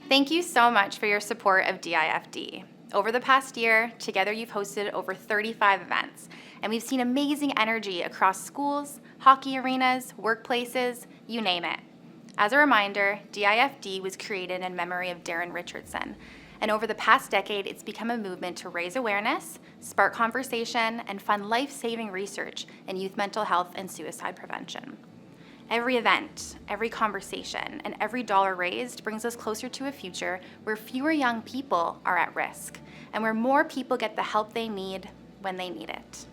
Thank you so much for your support of DIFD. Over the past year, together you've hosted over 35 events, and we've seen amazing energy across schools, hockey arenas, workplaces, you name it. As a reminder, DIFD was created in memory of Darren Richardson, and over the past decade, it's become a movement to raise awareness, spark conversation, and fund life-saving research in youth mental health and suicide prevention. Every event, every conversation, and every dollar raised brings us closer to a future where fewer young people are at risk, and where more people get the help they need when they need it.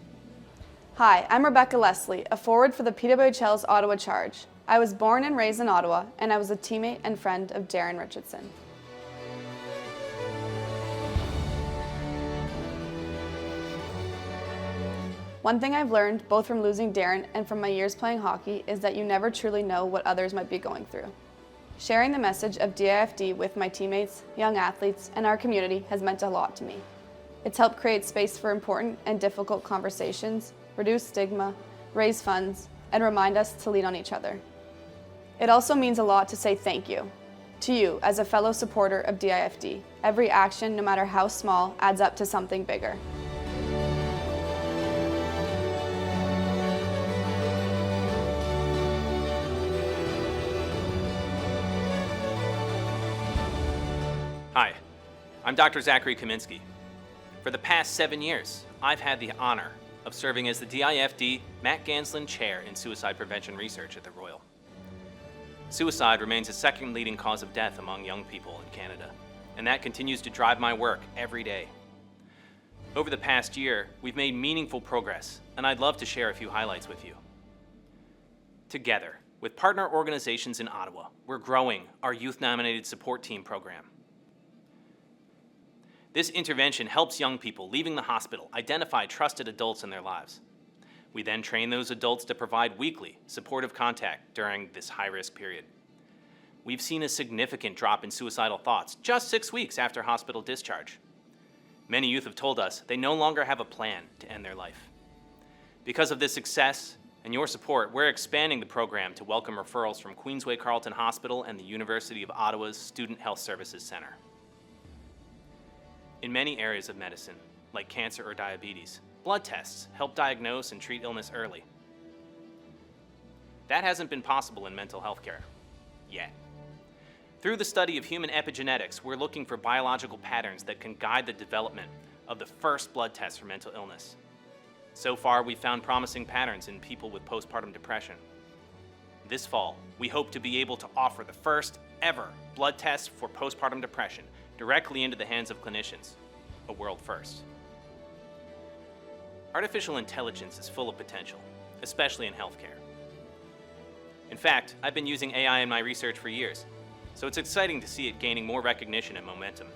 Hi, I'm Rebecca Leslie, a forward for the PWHL's Ottawa Charge. I was born and raised in Ottawa, and I was a teammate and friend of Darren Richardson. One thing I've learned, both from losing Darren and from my years playing hockey, is that you never truly know what others might be going through. Sharing the message of DIFD with my teammates, young athletes, and our community has meant a lot to me. It's helped create space for important and difficult conversations, reduce stigma, raise funds, and remind us to lean on each other. It also means a lot to say thank you to you as a fellow supporter of DIFD. Every action, no matter how small, adds up to something bigger. Hi, I'm Dr. Zachary Kaminsky. For the past 7 years, I've had the honor of serving as the DIFD Matt Ganslin Chair in Suicide Prevention Research at the Royal. Suicide remains the second leading cause of death among young people in Canada, and that continues to drive my work every day. Over the past year, we've made meaningful progress, and I'd love to share a few highlights with you. Together, with partner organizations in Ottawa, we're growing our Youth-Nominated Support Team program. This intervention helps young people leaving the hospital identify trusted adults in their lives. We then train those adults to provide weekly, supportive contact during this high-risk period. We've seen a significant drop in suicidal thoughts just 6 weeks after hospital discharge. Many youth have told us they no longer have a plan to end their life. Because of this success and your support, we're expanding the program to welcome referrals from Queensway Carleton Hospital and the University of Ottawa's Student Health Services Centre. In many areas of medicine, like cancer or diabetes, blood tests help diagnose and treat illness early. That hasn't been possible in mental health care, yet. Through the study of human epigenetics, we're looking for biological patterns that can guide the development of the first blood test for mental illness. So far, we've found promising patterns in people with postpartum depression. This fall, we hope to be able to offer the first ever blood test for postpartum depression directly into the hands of clinicians, a world first. Artificial intelligence is full of potential, especially in healthcare. In fact, I've been using AI in my research for years, so it's exciting to see it gaining more recognition and momentum.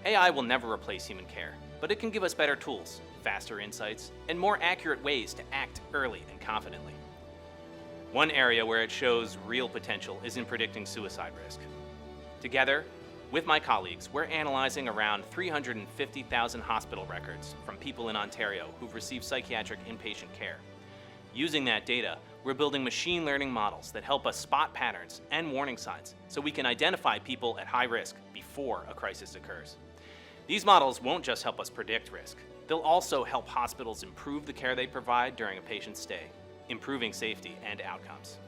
AI will never replace human care, but it can give us better tools, faster insights, and more accurate ways to act early and confidently. One area where it shows real potential is in predicting suicide risk. Together, with my colleagues, we're analyzing around 350,000 hospital records from people in Ontario who've received psychiatric inpatient care. Using that data, we're building machine learning models that help us spot patterns and warning signs so we can identify people at high risk before a crisis occurs. These models won't just help us predict risk, they'll also help hospitals improve the care they provide during a patient's stay, improving safety and outcomes.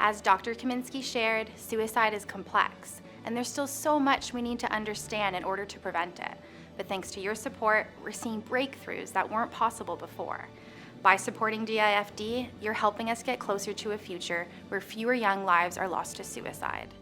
As Dr. Kaminsky shared, suicide is complex, and there's still so much we need to understand in order to prevent it. But thanks to your support, we're seeing breakthroughs that weren't possible before. By supporting DIFD, you're helping us get closer to a future where fewer young lives are lost to suicide.